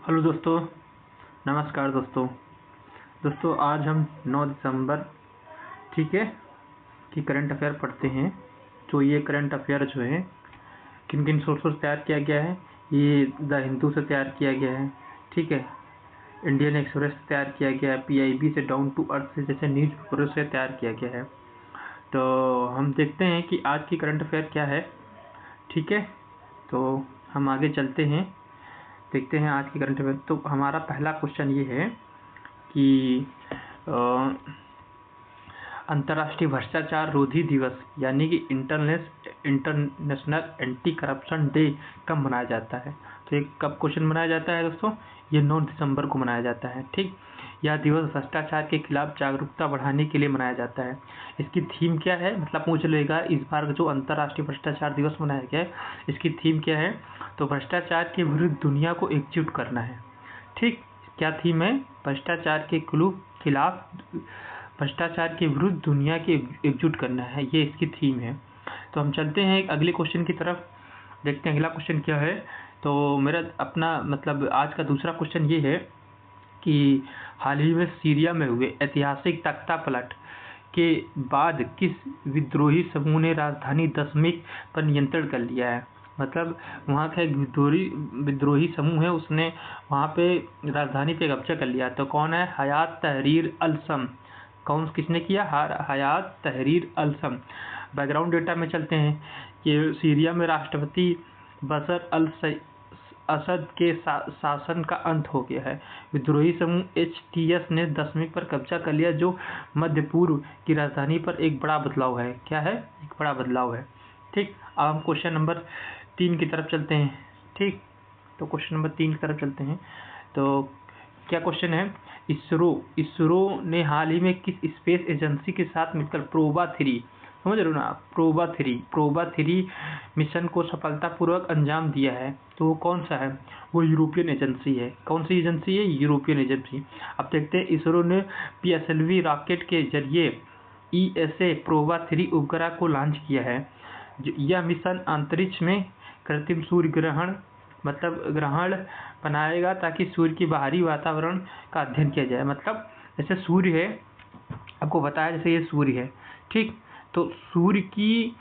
Hello दोस्तों, नमस्कार दोस्तों आज हम 9 दिसंबर ठीक है कि करंट अफेयर पढ़ते हैं। तो ये करंट अफेयर जो है किन किन सोर्सों से तैयार किया गया है। ये द हिंदू से तैयार किया गया है, ठीक है। इंडियन एक्सप्रेस से तैयार किया गया है, PIB से, डाउन टू अर्थ से, जैसे न्यूज पेपर से तैयार किया गया है। तो हम देखते हैं कि आज की करंट अफेयर क्या है, ठीक है। तो हम आगे चलते हैं, देखते हैं आज की करंट अफेयर। तो हमारा पहला क्वेश्चन ये है कि अंतर्राष्ट्रीय भ्रष्टाचार रोधी दिवस यानी कि इंटरनेशनल एंटी करप्शन डे कब मनाया जाता है। तो ये कब क्वेश्चन मनाया जाता है दोस्तों, ये 9 दिसंबर को मनाया जाता है, ठीक। यह दिवस भ्रष्टाचार के खिलाफ जागरूकता बढ़ाने के लिए मनाया जाता है। इसकी थीम क्या है, मतलब पूछ लेगा इस बार जो अंतर्राष्ट्रीय भ्रष्टाचार दिवस मनाया गया है इसकी थीम क्या है। तो भ्रष्टाचार के विरुद्ध दुनिया को एकजुट करना है, ठीक। क्या थीम है, भ्रष्टाचार के खिलाफ भ्रष्टाचार के विरुद्ध दुनिया के एकजुट करना है, ये इसकी थीम है। तो हम चलते हैं अगले क्वेश्चन की तरफ, देखते हैं अगला क्वेश्चन क्या है। तो मेरा अपना मतलब आज का दूसरा क्वेश्चन ये है कि हाल ही में सीरिया में हुए ऐतिहासिक तख्तापलट के बाद किस विद्रोही समूह ने राजधानी दमिश्क पर नियंत्रण कर लिया है। मतलब वहाँ का एक विद्रोही समूह है, उसने वहाँ पे राजधानी पे कब्जा कर लिया। तो कौन है, हयात तहरीर अल शम। किसने किया, हयात तहरीर अल शम। बैकग्राउंड डेटा में चलते हैं कि सीरिया में राष्ट्रपति बशर अल असद के शासन का अंत हो गया है। विद्रोही समूह HTS ने दमिश्क पर कब्जा कर लिया, जो मध्य पूर्व की राजधानी पर एक बड़ा बदलाव है। क्या है, एक बड़ा बदलाव है, ठीक। अब हम क्वेश्चन नंबर 3 की तरफ चलते हैं, ठीक। तो क्वेश्चन नंबर 3 की तरफ चलते हैं। तो क्या क्वेश्चन है, इसरो ने हाल ही में किस स्पेस एजेंसी के साथ मिलकर प्रोबा-3 समझ रहे हो ना, प्रोबा-3 मिशन को सफलतापूर्वक अंजाम दिया है। तो वो कौन सा है, वो यूरोपियन एजेंसी है। कौन सी एजेंसी है, यूरोपियन एजेंसी। अब देखते हैं, इसरो ने PSLV रॉकेट के जरिए ESA प्रोबा-3 उपग्रह को लॉन्च किया है। यह मिशन अंतरिक्ष में कृत्रिम सूर्य ग्रहण बनाएगा ताकि सूर्य की बाहरी वातावरण का अध्ययन किया जाए। मतलब जैसे सूर्य है, आपको बताया जैसे ये सूर्य है, ठीक। तो सूर्य की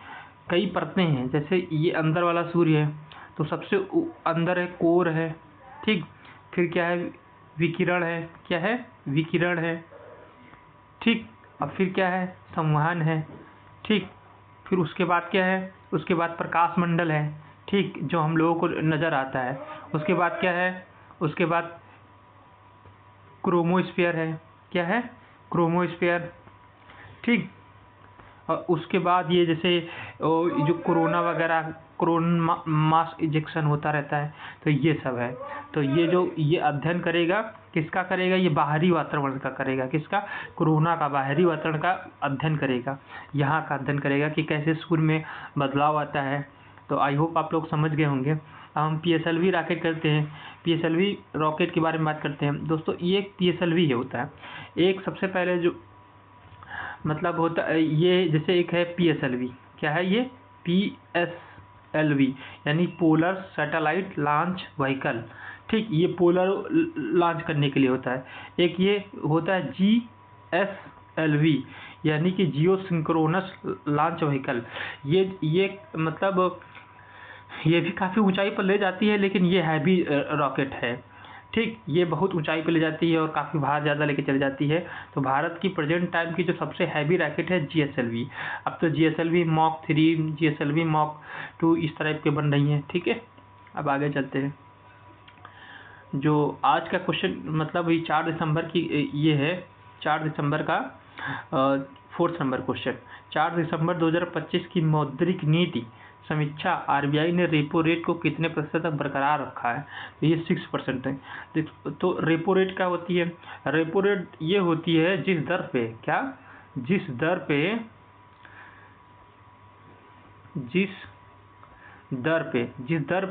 कई परतें हैं, जैसे ये अंदर वाला सूर्य है, तो सबसे अंदर है कोर है, ठीक। फिर क्या है, विकिरण है, क्या है, विकिरण है, ठीक। अब फिर क्या है, संवहन है, ठीक। फिर उसके बाद क्या है, उसके बाद प्रकाश मंडल है, ठीक, जो हम लोगों को नज़र आता है। उसके बाद क्या है, उसके बाद क्रोमोस्फीयर है, क्या है, क्रोमोस्फीयर, ठीक। और उसके बाद ये जैसे जो कोरोना वगैरह मास इजेक्शन होता रहता है, तो ये सब है। तो ये अध्ययन करेगा, किसका करेगा, ये बाहरी वातावरण का करेगा, किसका, कोरोना का बाहरी वातावरण का अध्ययन करेगा, यहाँ का अध्ययन करेगा कि कैसे सूर्य में बदलाव आता है। तो आई होप आप लोग समझ गए होंगे। अब हम PSLV रॉकेट करते हैं, PSLV रॉकेट के बारे में बात करते हैं दोस्तों। ये एक PSLV होता है, एक सबसे पहले जो मतलब होता है, ये जैसे एक है PSLV, क्या है ये, PSLV यानी पोलर सैटेलाइट लॉन्च व्हीकल, ठीक। ये पोलर लॉन्च करने के लिए होता है। एक ये होता है GSLV यानी कि जियो सिंक्रोनस लॉन्च व्हीकल। ये मतलब ये भी काफ़ी ऊंचाई पर ले जाती है, लेकिन ये हैवी रॉकेट है, ठीक। ये बहुत ऊंचाई पर ले जाती है और काफ़ी भार ज़्यादा लेके चली जाती है। तो भारत की प्रेजेंट टाइम की जो सबसे हैवी रॉकेट है GSLV। अब तो GSLV Mk 3, GSLV Mk 2 इस टाइप के बन रही हैं, ठीक है। अब आगे चलते हैं। जो आज का क्वेश्चन मतलब ये 4 दिसंबर की ये है, 4 दिसंबर का 4th नंबर क्वेश्चन। 4 दिसंबर 2025 की मौद्रिक नीति समीक्षा RBI ने रेपो रेट को कितने प्रतिशत तक बरकरार रखा है। तो ये 6% है। तो रेपो रेट क्या होती है, रेपो रेट ये होती है जिस दर पे क्या, जिस दर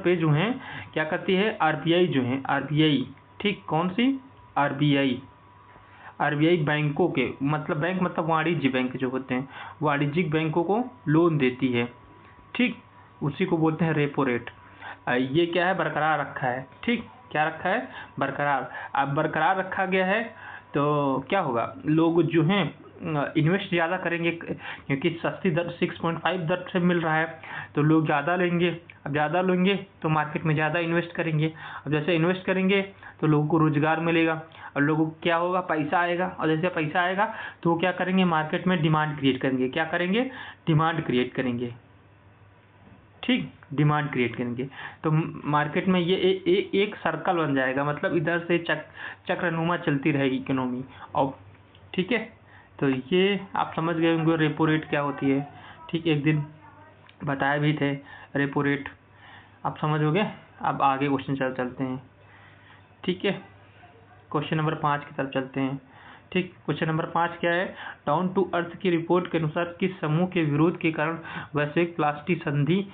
पे जो है क्या करती है RBI, जो है RBI, ठीक। कौन सी, RBI बैंकों के बैंक मतलब वाणिज्य बैंक जो होते हैं, वाणिज्यिक बैंकों को लोन देती है, ठीक। उसी को बोलते हैं रेपो रेट। ये क्या है, बरकरार रखा है, ठीक। क्या रखा है? बरकरार। अब बरकरार रखा गया है तो क्या होगा, लोग जो हैं इन्वेस्ट ज़्यादा करेंगे, क्योंकि सस्ती दर 6.5 दर से मिल रहा है तो लोग ज़्यादा लेंगे। अब ज़्यादा लेंगे तो मार्केट में ज़्यादा इन्वेस्ट करेंगे। अब जैसे इन्वेस्ट करेंगे तो लोगों को रोज़गार मिलेगा और लोगों को क्या होगा, पैसा आएगा। और जैसे पैसा आएगा तो वो क्या करेंगे, मार्केट में डिमांड क्रिएट करेंगे। क्या करेंगे? डिमांड क्रिएट करेंगे। ठीक, डिमांड क्रिएट करेंगे तो मार्केट में ये एक सर्कल बन जाएगा, मतलब इधर से चक्रनुमा चलती रहेगी इकोनॉमी। और ठीक है, तो ये आप समझ गए होंगे रेपो रेट क्या होती है। ठीक, एक दिन बताए भी थे रेपो रेट, आप समझोगे। अब आगे क्वेश्चन चलते हैं। ठीक है, क्वेश्चन नंबर 5 की तरफ चलते हैं। ठीक, क्वेश्चन नंबर 5 क्या है? डाउन टू अर्थ की रिपोर्ट के अनुसार किस समूह के विरोध के कारण वैश्विक प्लास्टिक संधि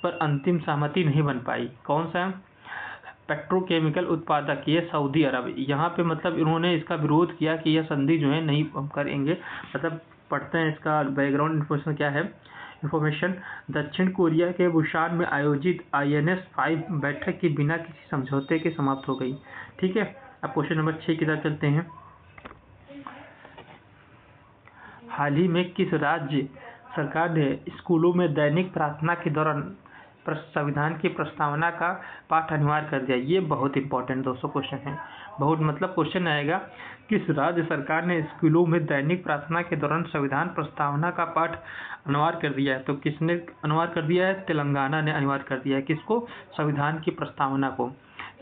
पर अंतिम सहमति नहीं बन पाई? कौन सा? पेट्रोकेमिकल उत्पादक, ये सऊदी अरब। यहाँ पे मतलब इन्होंने इसका विरोध किया कि यह संधि जो है नहीं हम करेंगे। मतलब पढ़ते हैं इसका बैकग्राउंड इन्फॉर्मेशन क्या है। इन्फॉर्मेशन, दक्षिण कोरिया के बुसान में आयोजित INS-5 बैठक की बिना किसी समझौते के समाप्त हो गई। ठीक है, अब क्वेश्चन नंबर 6 की तरफ चलते हैं। हाल ही में किस राज्य सरकार ने स्कूलों में दैनिक प्रार्थना के दौरान संविधान की प्रस्तावना का पाठ अनिवार्य कर दिया? ये बहुत इंपॉर्टेंट दोस्तों क्वेश्चन है, बहुत मतलब क्वेश्चन आएगा। किस राज्य सरकार ने स्कूलों में दैनिक प्रार्थना के दौरान संविधान प्रस्तावना का पाठ अनिवार्य कर दिया है? तो किसने अनिवार्य कर दिया है? तेलंगाना ने अनिवार्य कर दिया है। किसको? संविधान की प्रस्तावना को।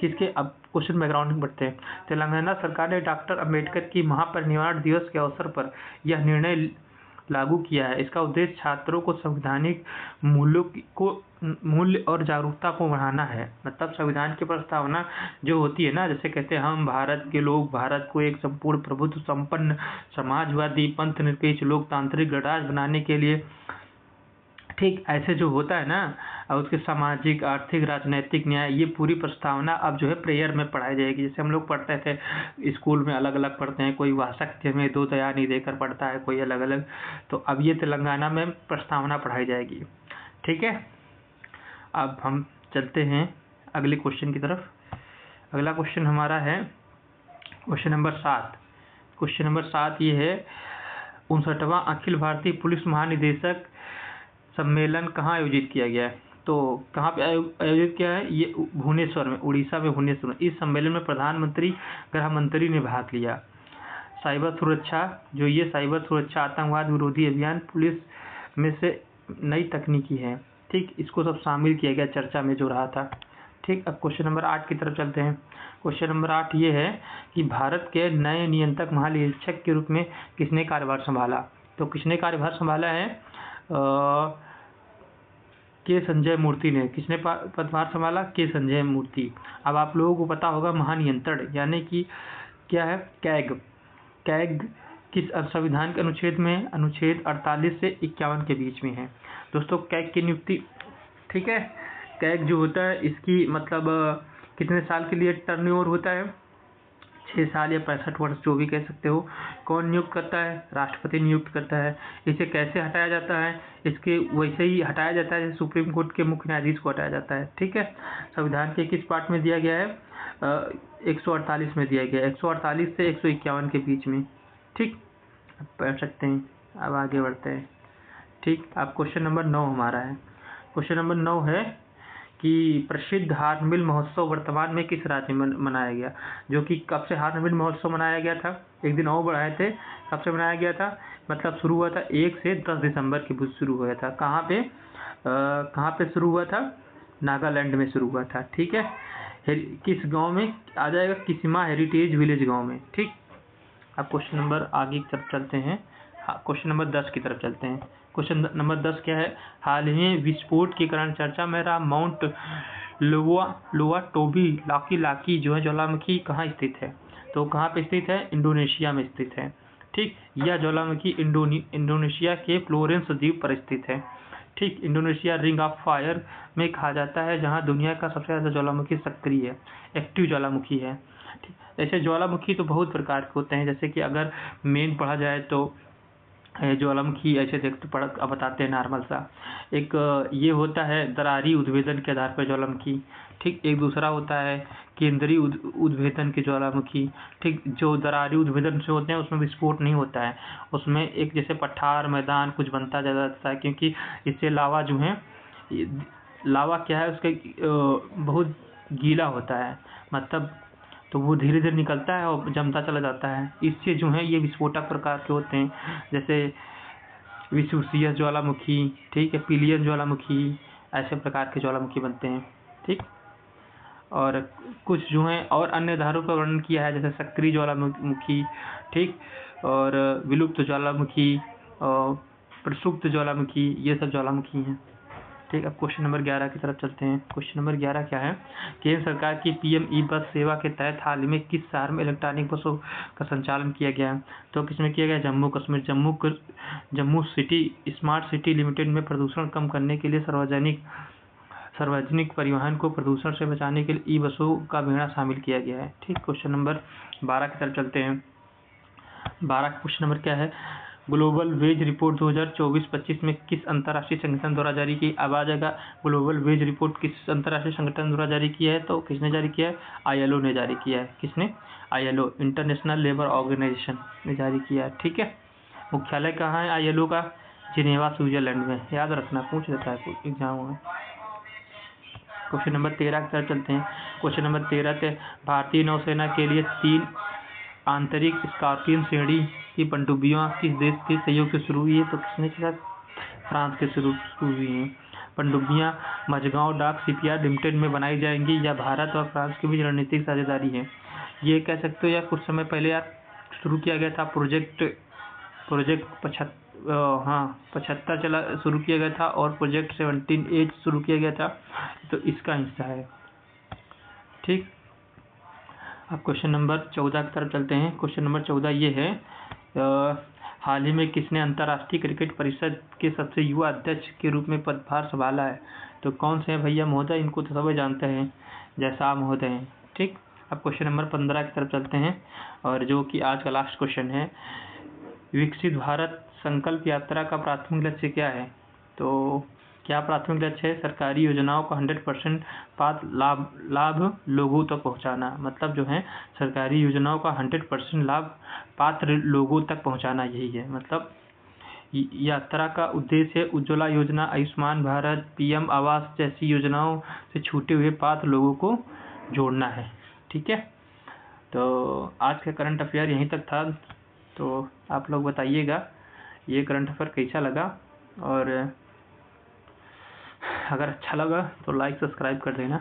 किसके? अब क्वेश्चन बैकग्राउंड में बढ़ते हैं। तेलंगाना सरकार ने डॉक्टर अंबेडकर की महापरिनिर्वाण दिवस के अवसर पर यह निर्णय लागू किया है। इसका उद्देश्य छात्रों को संवैधानिक मूल्य और जागरूकता को बढ़ाना है। मतलब संविधान की प्रस्तावना जो होती है ना, जैसे कहते हैं हम भारत के लोग भारत को एक संपूर्ण प्रभुत्व संपन्न समाजवादी पंथ निरपेक्ष लोकतांत्रिक गणराज्य बनाने के लिए, ठीक ऐसे जो होता है ना, और उसके सामाजिक आर्थिक राजनैतिक न्याय, ये पूरी प्रस्तावना अब जो है प्रेयर में पढ़ाई जाएगी। जैसे हम लोग पढ़ते थे स्कूल में, अलग अलग पढ़ते हैं, कोई वासक्य में दो दयानी देकर पढ़ता है, कोई अलग अलग। तो अब ये तेलंगाना में प्रस्तावना पढ़ाई जाएगी। ठीक है, अब हम चलते हैं अगले क्वेश्चन की तरफ। अगला क्वेश्चन हमारा है क्वेश्चन नंबर 7। क्वेश्चन नंबर 7 ये है, 59वां अखिल भारतीय पुलिस महानिदेशक सम्मेलन कहाँ आयोजित किया गया है? तो कहाँ पे आयोजित किया है? ये भुवनेश्वर में, उड़ीसा में भुवनेश्वर में। इस सम्मेलन में प्रधानमंत्री, गृह मंत्री ने भाग लिया। साइबर सुरक्षा, जो ये साइबर सुरक्षा आतंकवाद विरोधी अभियान पुलिस में से नई तकनीकी है। ठीक, इसको सब शामिल किया गया चर्चा में जो रहा था। ठीक, अब क्वेश्चन नंबर 8 की तरफ चलते हैं। क्वेश्चन नंबर 8 ये है कि भारत के नए नियंत्रक महानिरीक्षक के रूप में किसने कार्यभार संभाला? तो किसने कार्यभार संभाला है? के संजय मूर्ति ने। किसने पदभार संभाला? के संजय मूर्ति। अब आप लोगों को पता होगा महानियंत्रण यानी कि क्या है? कैग। कैग किस संविधान के अनुच्छेद में? अनुच्छेद 48 से 51 के बीच में है दोस्तों कैग की नियुक्ति। ठीक है, कैग जो होता है इसकी मतलब कितने साल के लिए टर्नओवर होता है? 6 साल या 65 वर्ष, जो भी कह सकते हो। कौन नियुक्त करता है? राष्ट्रपति नियुक्त करता है। इसे कैसे हटाया जाता है? इसके वैसे ही हटाया जाता है जैसे सुप्रीम कोर्ट के मुख्य न्यायाधीश को हटाया जाता है। ठीक है, संविधान के किस पार्ट में दिया गया है? 148 में दिया गया है, 148 से 151 के बीच में। ठीक, पढ़ सकते हैं। अब आगे बढ़ते हैं। ठीक, अब क्वेश्चन नंबर 9 हमारा है। क्वेश्चन नंबर 9 है कि प्रसिद्ध हार्नबिल महोत्सव वर्तमान में किस राज्य में मनाया गया? जो कि कब से हार्नबिल महोत्सव मनाया गया था? एक दिन और बढ़ाए थे, कब से मनाया गया था? मतलब शुरू हुआ था 1 से 10 दिसंबर के बीच शुरू हुआ था। कहाँ पे शुरू हुआ था? नागालैंड में शुरू हुआ था। ठीक है, किस गांव में आ जाएगा? किसिमा हेरिटेज विलेज गांव में। ठीक, अब क्वेश्चन नंबर आगे की तरफ चलते हैं। क्वेश्चन नंबर 10 की तरफ चलते हैं। क्वेश्चन नंबर 10 क्या है? हाल ही में विस्फोट के कारण चर्चा में रहा माउंट लोआ टोबी लाकी जो है ज्वालामुखी कहाँ स्थित है? तो कहाँ पे स्थित है? इंडोनेशिया में स्थित है। ठीक, यह ज्वालामुखी इंडोनेशिया के फ्लोरेंस द्वीप पर स्थित है। ठीक, इंडोनेशिया रिंग ऑफ फायर में कहा जाता है जहाँ दुनिया का सबसे ज़्यादा ज्वालामुखी सक्रिय है, एक्टिव ज्वालामुखी है। ऐसे ज्वालामुखी तो बहुत प्रकार के होते हैं, जैसे कि अगर मेन पढ़ा जाए तो ज्वालामुखी ऐसे देखते पढ़ अब बताते हैं नॉर्मल सा। एक ये होता है दरारी उद्भेदन के आधार पर ज्वालामुखी, ठीक। एक दूसरा होता है केंद्रीय उद्भेदन के ज्वालामुखी, ठीक। जो दरारी उद्भेदन से होते हैं उसमें विस्फोट नहीं होता है, उसमें एक जैसे पठार मैदान कुछ बनता जाता है, क्योंकि इससे लावा जो है, लावा क्या है उसका बहुत गीला होता है, मतलब तो वो धीरे धीरे निकलता है और जमता चला जाता है। इससे जो है ये विस्फोटक प्रकार के होते हैं, जैसे विसुसियस ज्वालामुखी, ठीक है, पिलियन ज्वालामुखी, ऐसे प्रकार के ज्वालामुखी बनते हैं, ठीक। और कुछ जो हैं और अन्य धारों का वर्णन किया है, जैसे सक्रिय ज्वालामुखी, ठीक, और विलुप्त ज्वालामुखी और प्रसुप्त ज्वालामुखी, ये सब ज्वालामुखी हैं, ठीक। अब क्वेश्चन नंबर 11 की तरफ चलते हैं। क्वेश्चन नंबर 11 क्या है, केंद्र सरकार की पीएम ई बस सेवा के तहत हाल ही में किस शहर में इलेक्ट्रॉनिक बसों का संचालन किया गया है? तो किसमें किया गया? Jammu Kashmir. Jammu city smart city limited में प्रदूषण कम करने के लिए सार्वजनिक परिवहन को प्रदूषण से बचाने के लिए ई बसों का बेड़ा शामिल किया गया है, ठीक। क्वेश्चन नंबर 12 की तरफ चलते हैं। 12 का क्वेश्चन नंबर क्या है, ग्लोबल वेज रिपोर्ट 2024-25 में किस अंतर्राष्ट्रीय संगठन द्वारा जारी की? अब आ जाएगा ग्लोबल वेज रिपोर्ट किस अंतर्राष्ट्रीय संगठन द्वारा जारी किया है, तो किसने जारी किया है? ILO ने जारी किया है। किसने? ILO, इंटरनेशनल लेबर ऑर्गेनाइजेशन ने जारी किया है, ठीक है। मुख्यालय कहाँ है ILO का? जिनेवा, स्विट्जरलैंड में, याद रखना, पूछ लेता है एग्जाम में। क्वेश्चन नंबर 13 की तरफ चलते हैं। क्वेश्चन नंबर 13 भारतीय नौसेना के लिए 3 आंतरिक स्कॉर्पियन श्रेणी की पनडुब्बियां किस देश के सहयोग से शुरू हुई है? तो किसने किया? फ्रांस के शुरू हुई हैं। पनडुब्बियां मझगांव डाक शिपयार्ड लिमिटेड में बनाई जाएंगी या भारत और फ्रांस के बीच रणनीतिक साझेदारी है? ये कह सकते हो यार, कुछ समय पहले यार शुरू किया गया था प्रोजेक्ट 75 चला शुरू किया गया था और प्रोजेक्ट 17A शुरू किया गया था, तो इसका हिस्सा है, ठीक। अब क्वेश्चन नंबर 14 की तरफ चलते हैं। क्वेश्चन नंबर 14 ये है, हाल ही में किसने अंतर्राष्ट्रीय क्रिकेट परिषद के सबसे युवा अध्यक्ष के रूप में पदभार संभाला है? तो कौन से हैं भैया महोदय? इनको तो सभी जानते हैं, जैसा महोदय हैं, ठीक। अब क्वेश्चन नंबर 15 की तरफ चलते हैं, और जो कि आज का लास्ट क्वेश्चन है, विकसित भारत संकल्प यात्रा का प्राथमिक लक्ष्य क्या है? तो क्या प्राथमिक लक्ष्य है? सरकारी योजनाओं का 100% पात्र लाभ लोगों तक पहुंचाना। मतलब जो है सरकारी योजनाओं का 100% लाभ पात्र लोगों तक पहुंचाना, यही है। मतलब यात्रा का उद्देश्य उज्ज्वला योजना, आयुष्मान भारत, PM आवास जैसी योजनाओं से छूटे हुए पात्र लोगों को जोड़ना है, ठीक है। तो आज का करंट अफेयर यहीं तक था, तो आप लोग बताइएगा ये करंट अफेयर कैसा लगा, और अगर अच्छा लगा तो लाइक सब्सक्राइब कर देना।